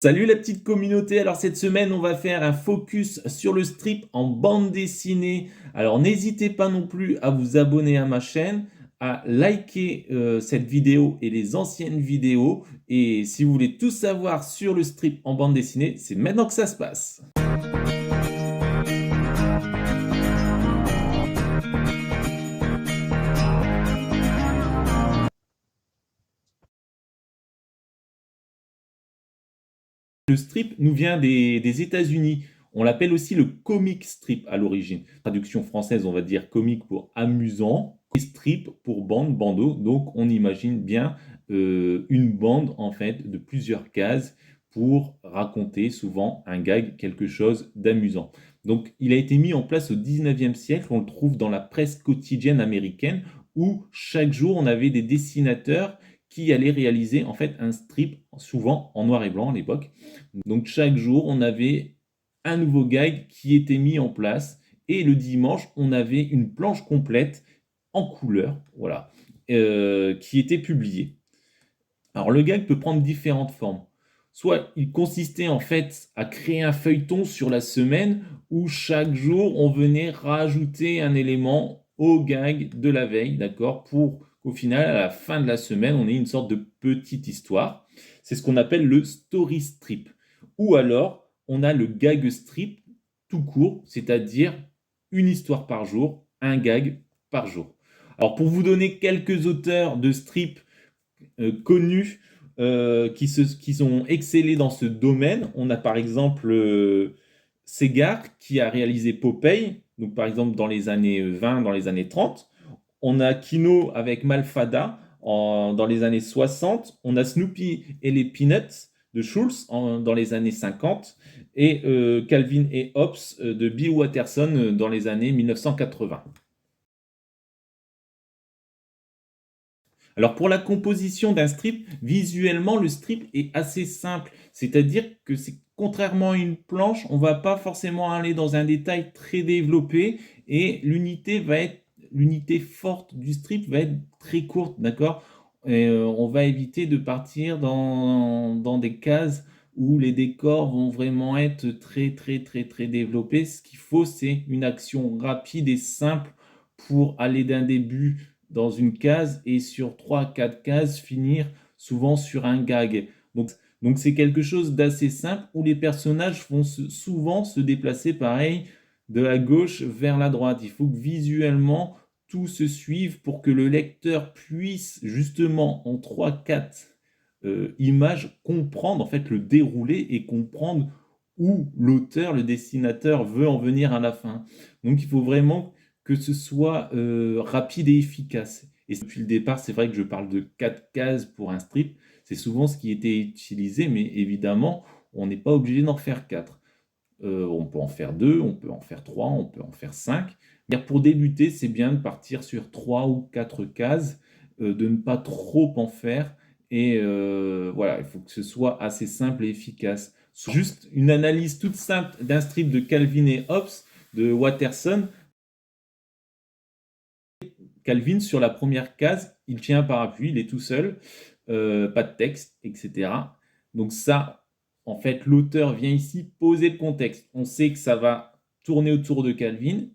Salut la petite communauté, alors cette semaine on va faire un focus sur le strip en bande dessinée. Alors n'hésitez pas non plus à vous abonner à ma chaîne, à liker cette vidéo et les anciennes vidéos. Et si vous voulez tout savoir sur le strip en bande dessinée, c'est maintenant que ça se passe. Le strip nous vient des États-Unis. On l'appelle aussi le comic strip à l'origine. Traduction française, on va dire comique pour amusant, et strip pour bande, bandeau. Donc on imagine bien une bande en fait de plusieurs cases pour raconter souvent un gag, quelque chose d'amusant. Donc il a été mis en place au 19e siècle, on le trouve dans la presse quotidienne américaine où chaque jour on avait des dessinateurs qui allaient réaliser en fait un strip, souvent en noir et blanc à l'époque. Donc chaque jour, on avait un nouveau gag qui était mis en place et le dimanche, on avait une planche complète en couleur, voilà, qui était publiée. Alors le gag peut prendre différentes formes. Soit il consistait en fait à créer un feuilleton sur la semaine où chaque jour on venait rajouter un élément au gag de la veille, d'accord, pour qu'au final, à la fin de la semaine, on ait une sorte de petite histoire. C'est ce qu'on appelle le story strip. Ou alors, on a le gag strip tout court, c'est-à-dire une histoire par jour, un gag par jour. Alors pour vous donner quelques auteurs de strip connus qui ont excellé dans ce domaine. On a par exemple Segar qui a réalisé Popeye, donc par exemple dans les années 20, dans les années 30. On a Kino avec Malfada dans les années 60. On a Snoopy et les Peanuts de Schulz dans les années 50. Et Calvin et Hobbes de Bill Watterson dans les années 1980. Alors pour la composition d'un strip, visuellement le strip est assez simple, c'est-à-dire que c'est contrairement à une planche, on va pas forcément aller dans un détail très développé et l'unité forte du strip va être très courte, d'accord? Et on va éviter de partir dans des cases où les décors vont vraiment être très développés. Ce qu'il faut, c'est une action rapide et simple pour aller d'un début dans une case et sur 3 4 cases finir souvent sur un gag. Donc c'est quelque chose d'assez simple où les personnages vont souvent se déplacer pareil de la gauche vers la droite. Il faut que visuellement tout se suive pour que le lecteur puisse justement en 3 4 images comprendre en fait le déroulé et comprendre où l'auteur, le dessinateur veut en venir à la fin. Donc il faut vraiment que ce soit rapide et efficace. Et depuis le départ, c'est vrai que je parle de 4 cases pour un strip. C'est souvent ce qui était utilisé, mais évidemment, on n'est pas obligé d'en faire 4. On peut en faire 2, on peut en faire 3, on peut en faire 5. Pour débuter, c'est bien de partir sur 3 ou 4 cases, de ne pas trop en faire. Et voilà, il faut que ce soit assez simple et efficace. Juste une analyse toute simple d'un strip de Calvin et Hobbes de Watterson. Calvin, sur la première case, il tient un parapluie, il est tout seul, pas de texte, etc. Donc ça, en fait, l'auteur vient ici poser le contexte. On sait que ça va tourner autour de Calvin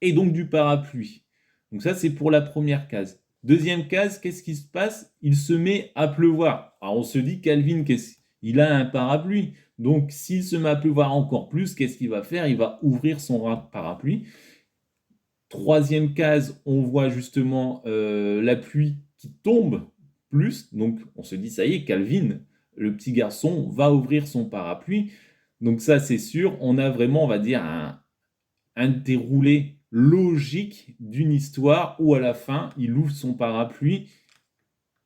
et donc du parapluie. Donc ça, c'est pour la première case. Deuxième case, qu'est-ce qui se passe? Il se met à pleuvoir. Alors on se dit, Calvin, il a un parapluie. Donc s'il se met à pleuvoir encore plus, qu'est-ce qu'il va faire? Il va ouvrir son parapluie. Troisième case, on voit justement la pluie qui tombe plus. Donc on se dit, ça y est, Calvin, le petit garçon, va ouvrir son parapluie. Donc ça, c'est sûr, on a vraiment, on va dire, un déroulé logique d'une histoire où à la fin, il ouvre son parapluie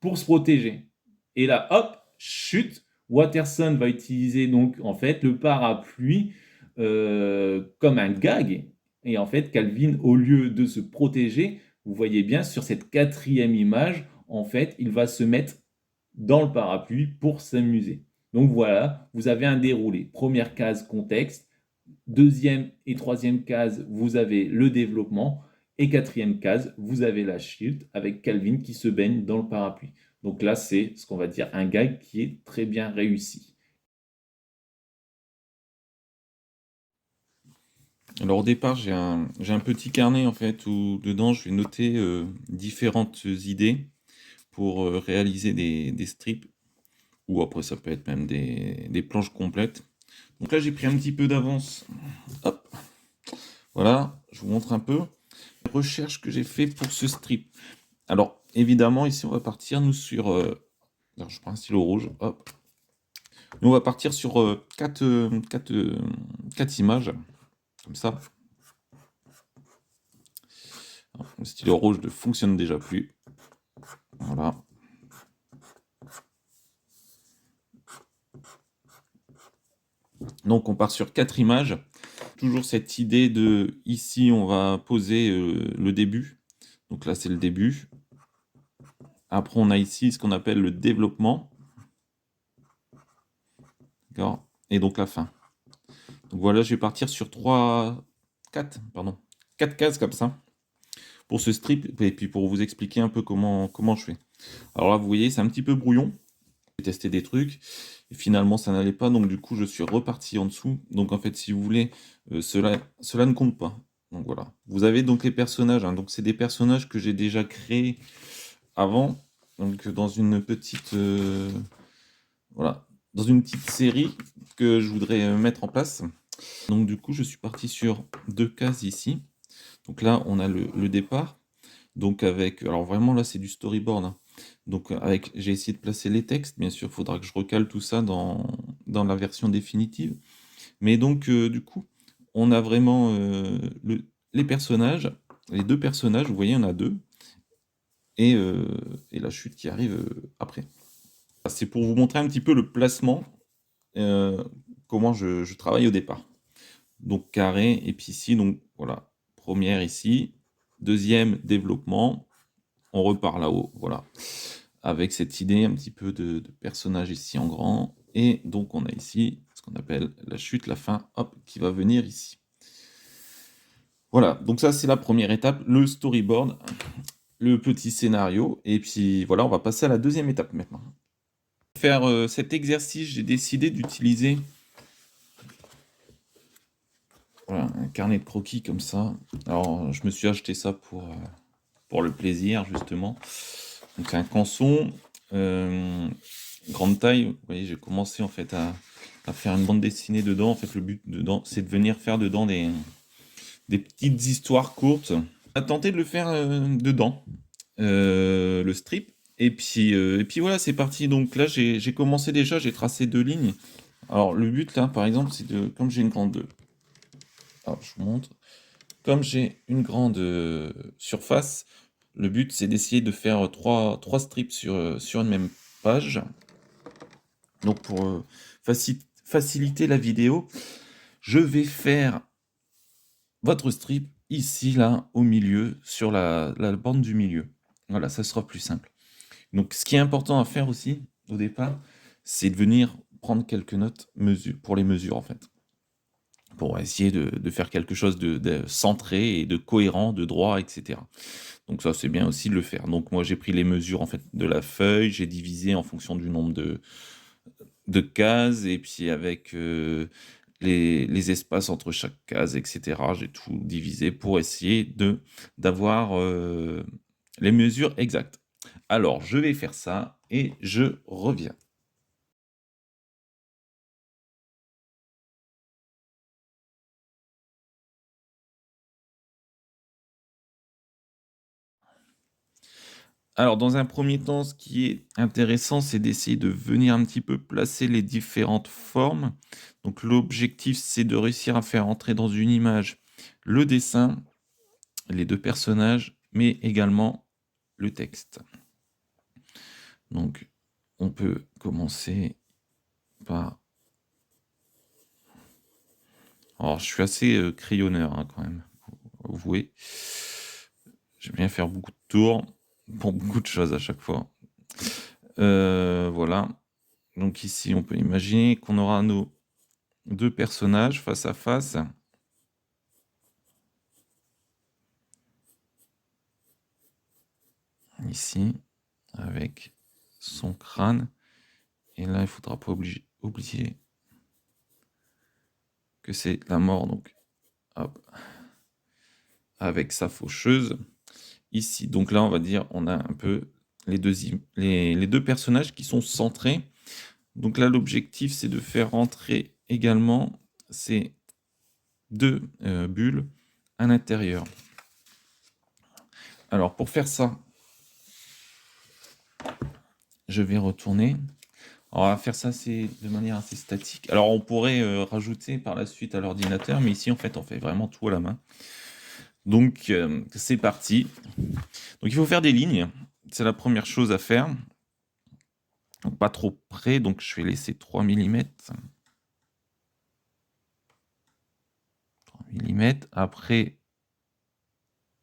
pour se protéger. Et là, hop, chute, Watterson va utiliser donc en fait le parapluie comme un gag. Et en fait, Calvin, au lieu de se protéger, vous voyez bien sur cette quatrième image, en fait, il va se mettre dans le parapluie pour s'amuser. Donc voilà, vous avez un déroulé. Première case, contexte. Deuxième et troisième case, vous avez le développement. Et quatrième case, vous avez la chute avec Calvin qui se baigne dans le parapluie. Donc là, c'est ce qu'on va dire un gag qui est très bien réussi. Alors au départ, j'ai un petit carnet en fait où dedans je vais noter différentes idées pour réaliser des strips, ou après ça peut être même des planches complètes. Donc là j'ai pris un petit peu d'avance. Hop, voilà, je vous montre un peu les recherches que j'ai fait pour ce strip. Alors évidemment ici on va partir nous sur... alors je prends un stylo rouge, hop. Nous on va partir sur 4 images, comme ça. Alors, le stylo rouge ne fonctionne déjà plus. Voilà. Donc on part sur 4 images. Toujours cette idée de, ici on va poser le début. Donc là c'est le début. Après on a ici ce qu'on appelle le développement. D'accord. Et donc la fin. Donc voilà, je vais partir sur 4 cases comme ça pour ce strip et puis pour vous expliquer un peu comment je fais. Alors là vous voyez c'est un petit peu brouillon. J'ai testé des trucs et finalement ça n'allait pas, donc du coup je suis reparti en dessous. Donc en fait si vous voulez, cela ne compte pas. Donc voilà. Vous avez donc les personnages, hein. Donc c'est des personnages que j'ai déjà créés avant, donc dans une petite voilà, dans une petite série que je voudrais mettre en place. Donc du coup je suis parti sur 2 cases ici. Donc là on a le départ. Donc avec, alors vraiment là c'est du storyboard, hein. Donc avec, j'ai essayé de placer les textes, bien sûr, il faudra que je recale tout ça dans la version définitive. Mais donc du coup, on a vraiment les personnages, les 2 personnages, vous voyez, il y en a 2, et, euh, et la chute qui arrive après. C'est pour vous montrer un petit peu le placement, euh, comment je travaille au départ. Donc carré, et puis ici, donc voilà, première ici, deuxième développement, on repart là-haut, voilà, avec cette idée un petit peu de personnage ici en grand, et donc on a ici ce qu'on appelle la chute, la fin, hop, qui va venir ici. Voilà, donc ça c'est la première étape, le storyboard, le petit scénario, et puis voilà, on va passer à la deuxième étape maintenant. Pour faire cet exercice, j'ai décidé d'utiliser voilà, un carnet de croquis comme ça. Alors je me suis acheté ça pour le plaisir justement. Donc un canson, grande taille. Vous voyez, j'ai commencé en fait à faire une bande dessinée dedans. En fait, le but dedans, c'est de venir faire dedans des petites histoires courtes. On a tenté de le faire dedans, le strip. Et puis voilà, c'est parti. Donc là, j'ai commencé déjà, j'ai tracé 2 lignes. Alors le but là, par exemple, c'est de, comme j'ai une grande, alors je vous montre, comme j'ai une grande surface, le but c'est d'essayer de faire trois strips sur une même page. Donc pour faciliter la vidéo, je vais faire votre strip ici, là, au milieu, sur la bande du milieu. Voilà, ça sera plus simple. Donc ce qui est important à faire aussi, au départ, c'est de venir prendre quelques notes pour les mesures, en fait. Pour essayer de faire quelque chose de centré et de cohérent, de droit, etc. Donc ça, c'est bien aussi de le faire. Donc moi, j'ai pris les mesures, en fait, de la feuille, j'ai divisé en fonction du nombre de cases, et puis avec les espaces entre chaque case, etc. J'ai tout divisé pour essayer d'avoir les mesures exactes. Alors, je vais faire ça et je reviens. Alors, dans un premier temps, ce qui est intéressant, c'est d'essayer de venir un petit peu placer les différentes formes. Donc, l'objectif, c'est de réussir à faire entrer dans une image le dessin, les 2 personnages, mais également le texte. Donc, on peut commencer par... Alors, je suis assez crayonneur hein, quand même, faut avouer. J'aime bien faire beaucoup de tours pour beaucoup de choses à chaque fois. Voilà. Donc ici, on peut imaginer qu'on aura nos 2 personnages face à face. Ici, avec son crâne. Et là, il faudra pas oublier que c'est la mort, donc hop, avec sa faucheuse. Ici, donc là, on va dire, on a un peu les deux personnages qui sont centrés. Donc là, l'objectif, c'est de faire rentrer également ces deux bulles à l'intérieur. Alors, pour faire ça, je vais retourner. Alors, on va faire ça de manière assez statique. Alors, on pourrait rajouter par la suite à l'ordinateur, mais ici, en fait, on fait vraiment tout à la main. Donc, c'est parti. Donc, il faut faire des lignes. C'est la première chose à faire. Donc, pas trop près, donc je vais laisser 3 mm. 3 mm. Après,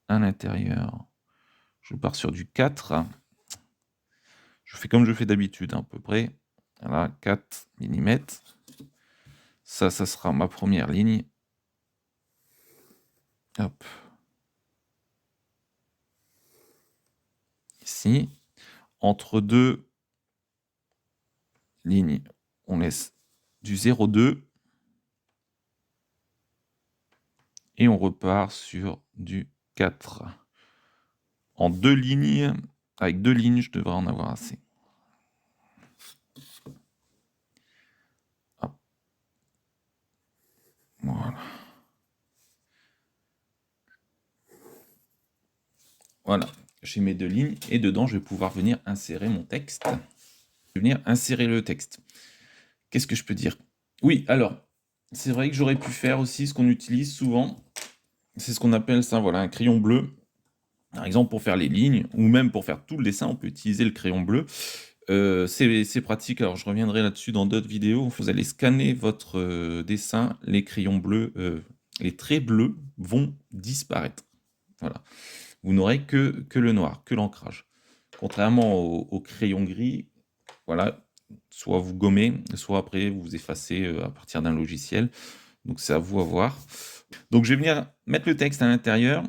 à l'intérieur, je pars sur du 4. Je fais comme je fais d'habitude, à peu près. Voilà, 4 mm. Ça sera ma première ligne. Hop. Ici. Entre deux lignes, on laisse du 0,2. Et on repart sur du 4. En deux lignes, avec deux lignes, je devrais en avoir assez. Hop. Voilà. Voilà, j'ai mes deux lignes et dedans, je vais pouvoir venir insérer mon texte. Je vais venir insérer le texte. Qu'est-ce que je peux dire? Oui, alors, c'est vrai que j'aurais pu faire aussi ce qu'on utilise souvent. C'est ce qu'on appelle ça, voilà, un crayon bleu. Par exemple, pour faire les lignes, ou même pour faire tout le dessin, on peut utiliser le crayon bleu. C'est pratique, alors je reviendrai là-dessus dans d'autres vidéos. Vous allez scanner votre dessin, les crayons bleus, les traits bleus vont disparaître. Voilà. Vous n'aurez que le noir, que l'ancrage. Contrairement au crayon gris, voilà, soit vous gommez, soit après vous effacez à partir d'un logiciel. Donc c'est à vous à voir. Donc je vais venir mettre le texte à l'intérieur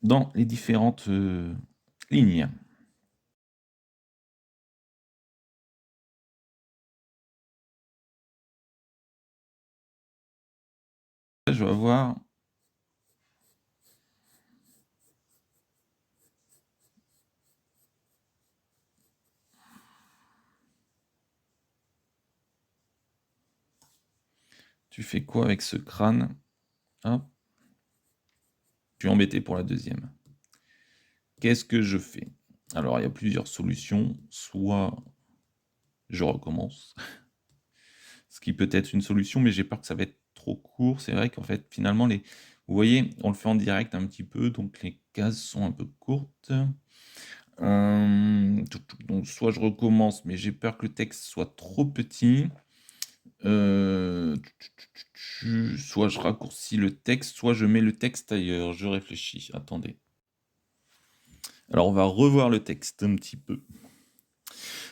dans les différentes lignes. Je vais avoir tu fais quoi avec ce crâne? Hop. Je suis embêté pour la deuxième. Qu'est-ce que je fais? Alors, il y a plusieurs solutions. Soit je recommence, ce qui peut être une solution, mais j'ai peur que ça va être trop court. C'est vrai qu'en fait, finalement, vous voyez, on le fait en direct un petit peu, donc les cases sont un peu courtes. Donc, soit je recommence, mais j'ai peur que le texte soit trop petit. Soit je raccourcis le texte, soit je mets le texte ailleurs. Je réfléchis. Attendez. Alors, on va revoir le texte un petit peu.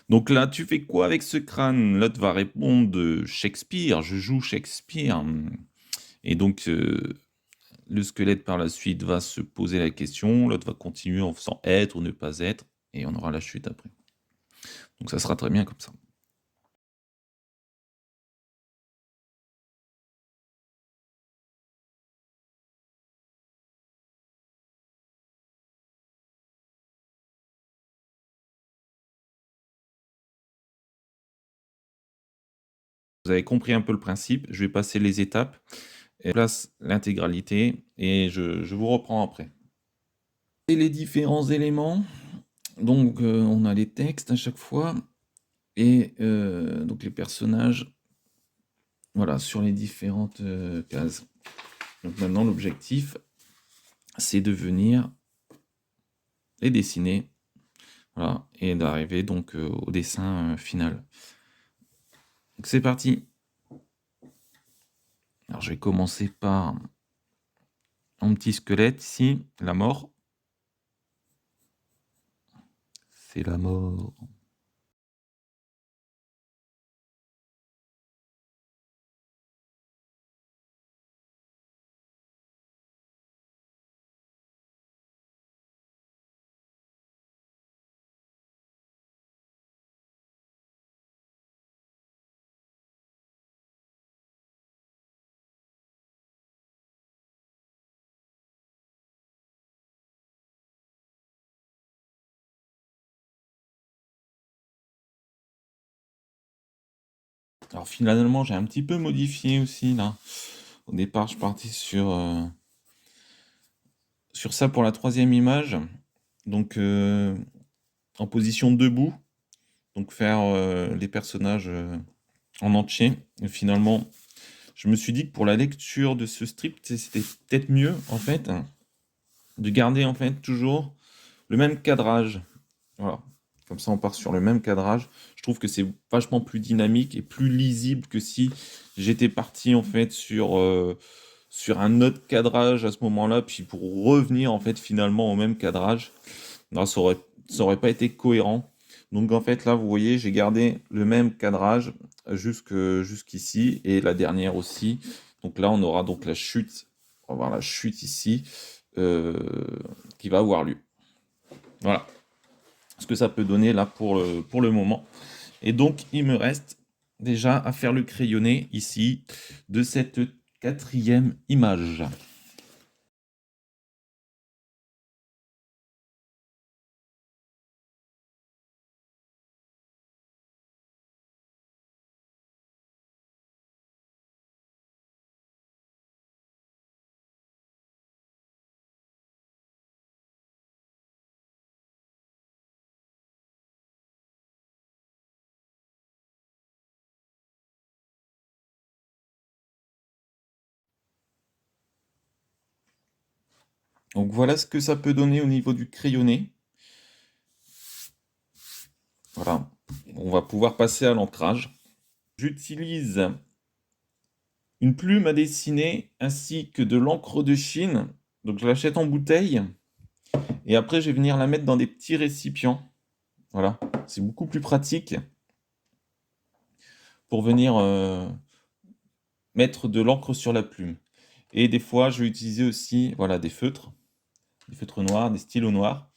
Donc là, tu fais quoi avec ce crâne? L'autre va répondre Shakespeare, je joue Shakespeare. Et donc, le squelette par la suite va se poser la question, l'autre va continuer en faisant être ou ne pas être, et on aura la chute après. Donc ça sera très bien comme ça. Vous avez compris un peu le principe, je vais passer les étapes, et je place l'intégralité, et je vous reprends après. Et les différents éléments, donc on a les textes à chaque fois, et donc les personnages, voilà, sur les différentes cases. Donc maintenant, l'objectif, c'est de venir les dessiner, voilà, et d'arriver donc au dessin final. Donc c'est parti. Alors je vais commencer par un petit squelette ici, la mort. C'est la mort. Alors finalement, j'ai un petit peu modifié aussi là. Au départ, je partais sur ça pour la troisième image. Donc en position debout. Donc faire les personnages en entier. Et finalement, je me suis dit que pour la lecture de ce strip, c'était peut-être mieux en fait de garder en fait toujours le même cadrage. Voilà. Comme ça, on part sur le même cadrage. Je trouve que c'est vachement plus dynamique et plus lisible que si j'étais parti en fait sur un autre cadrage à ce moment-là, puis pour revenir en fait finalement au même cadrage. Non, ça aurait pas été cohérent. Donc en fait là, vous voyez, j'ai gardé le même cadrage jusqu'ici et la dernière aussi. Donc là, on aura donc la chute. On va voir la chute ici euh, qui va avoir lieu. Voilà ce que ça peut donner là pour le moment. Et donc, il me reste déjà à faire le crayonné ici de cette quatrième image. Donc voilà ce que ça peut donner au niveau du crayonné. Voilà, on va pouvoir passer à l'ancrage. J'utilise une plume à dessiner ainsi que de l'encre de Chine. Donc je l'achète en bouteille et après je vais venir la mettre dans des petits récipients. Voilà, c'est beaucoup plus pratique pour venir mettre de l'encre sur la plume. Et des fois, je vais utiliser aussi voilà, des feutres noirs, des stylos noirs,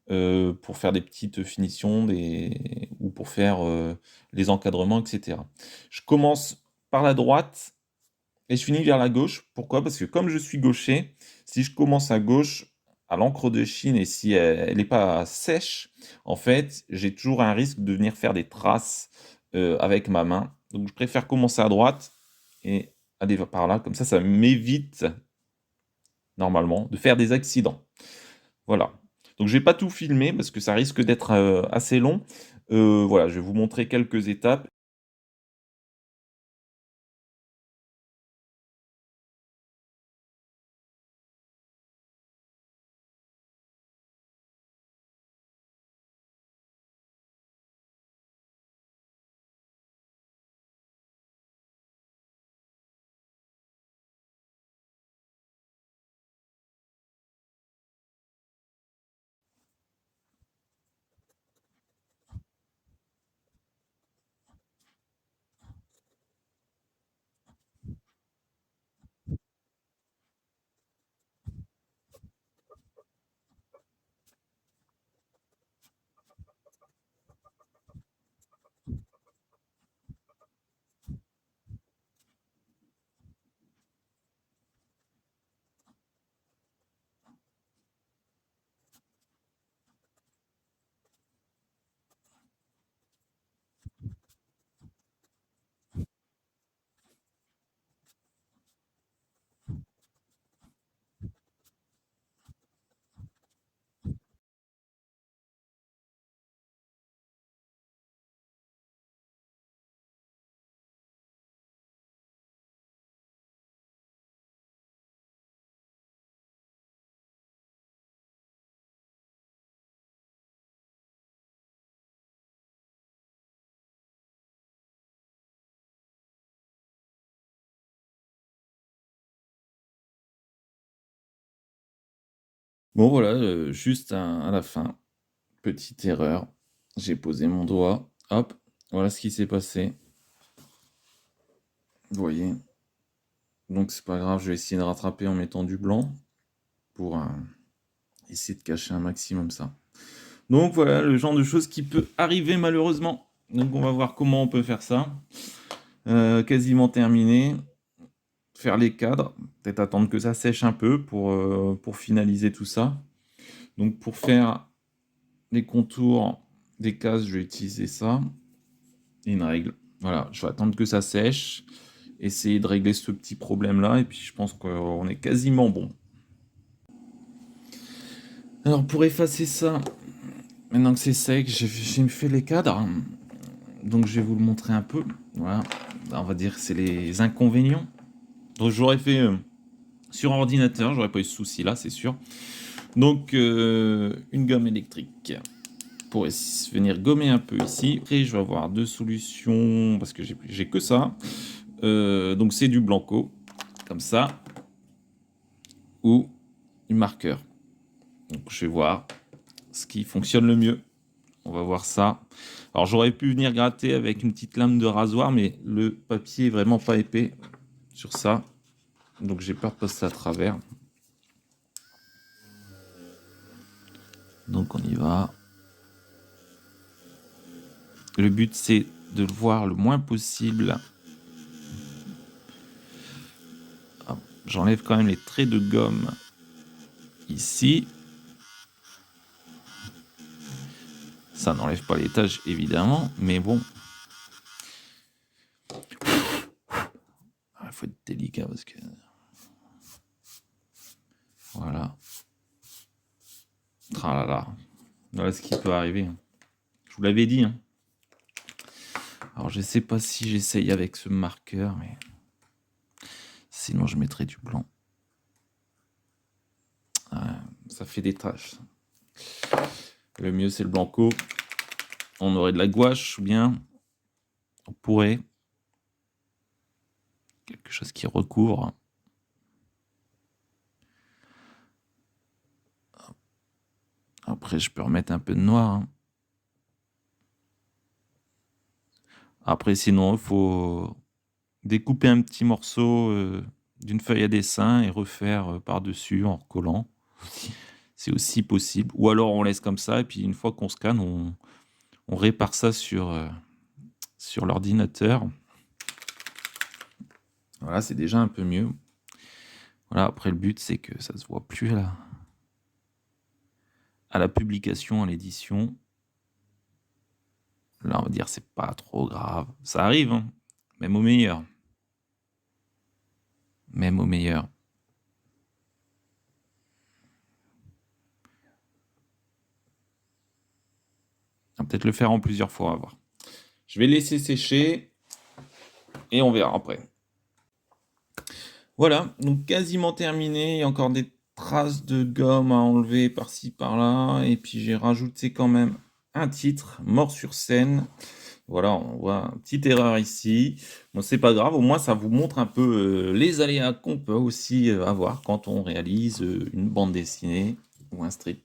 pour faire des petites finitions ou pour faire les encadrements, etc. Je commence par la droite et je finis vers la gauche. Pourquoi? Parce que comme je suis gaucher, si je commence à gauche, à l'encre de Chine, et si elle n'est pas sèche, en fait, j'ai toujours un risque de venir faire des traces avec ma main. Donc je préfère commencer à droite et aller par là. Comme ça m'évite, normalement, de faire des accidents. Voilà. Donc je vais pas tout filmer parce que ça risque d'être assez long. Voilà, je vais vous montrer quelques étapes. Bon voilà, juste à la fin, petite erreur. J'ai posé mon doigt. Hop, voilà ce qui s'est passé. Vous voyez. Donc c'est pas grave, je vais essayer de rattraper en mettant du blanc pour essayer de cacher un maximum ça. Donc voilà le genre de choses qui peut arriver malheureusement. Donc on va voir comment on peut faire ça. Quasiment terminé. Faire les cadres, peut-être attendre que ça sèche un peu pour finaliser tout ça. Donc pour faire les contours des cases, je vais utiliser ça. Et une règle. Voilà, je vais attendre que ça sèche, essayer de régler ce petit problème-là, et puis je pense qu'on est quasiment bon. Alors pour effacer ça, maintenant que c'est sec, j'ai fait les cadres, donc je vais vous le montrer un peu. Voilà, on va dire que c'est les inconvénients. Donc j'aurais fait sur ordinateur, j'aurais pas eu ce souci là, c'est sûr. Donc une gomme électrique pour venir gommer un peu ici. Après je vais avoir deux solutions parce que j'ai que ça. Donc c'est du blanco, comme ça, ou du marqueur. Donc je vais voir ce qui fonctionne le mieux. On va voir ça. Alors j'aurais pu venir gratter avec une petite lame de rasoir, mais le papier est vraiment pas épais sur ça. Donc j'ai peur de passer à travers. Donc on y va. Le but c'est de le voir le moins possible. J'enlève quand même les traits de gomme ici. Ça n'enlève pas les taches évidemment, mais bon. Il faut être délicat parce que... Voilà. Tralala. Voilà ce qui peut arriver. Je vous l'avais dit. Alors je sais pas si j'essaye avec ce marqueur, mais sinon je mettrai du blanc. Ça fait des taches. Le mieux c'est le blanco. On aurait de la gouache ou bien on pourrait quelque chose qui recouvre. Après je peux remettre un peu de noir. Après sinon il faut découper un petit morceau d'une feuille à dessin et refaire par-dessus en recollant. C'est aussi possible. Ou alors on laisse comme ça et puis une fois qu'on scanne, on répare ça sur l'ordinateur. Voilà, c'est déjà un peu mieux. Voilà, après le but c'est que ça se voit plus à la publication, à l'édition. Là on va dire c'est pas trop grave. Ça arrive, hein, même au meilleur. Même au meilleur. On va peut-être le faire en plusieurs fois, on va voir. Je vais laisser sécher et on verra après. Voilà, donc quasiment terminé. Il y a encore des traces de gomme à enlever par-ci par-là. Et puis j'ai rajouté quand même un titre, Mort sur scène. Voilà, on voit une petite erreur ici. Bon, c'est pas grave, au moins ça vous montre un peu les aléas qu'on peut aussi avoir quand on réalise une bande dessinée ou un strip.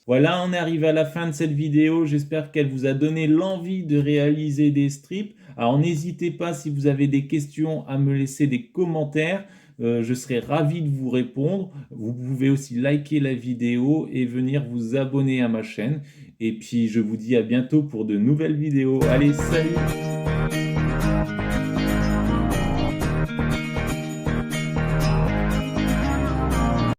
Voilà, on est arrivé à la fin de cette vidéo. J'espère qu'elle vous a donné l'envie de réaliser des strips. Alors n'hésitez pas, si vous avez des questions, à me laisser des commentaires. Je serai ravi de vous répondre. Vous pouvez aussi liker la vidéo et venir vous abonner à ma chaîne. Et puis je vous dis à bientôt pour de nouvelles vidéos. Allez, salut!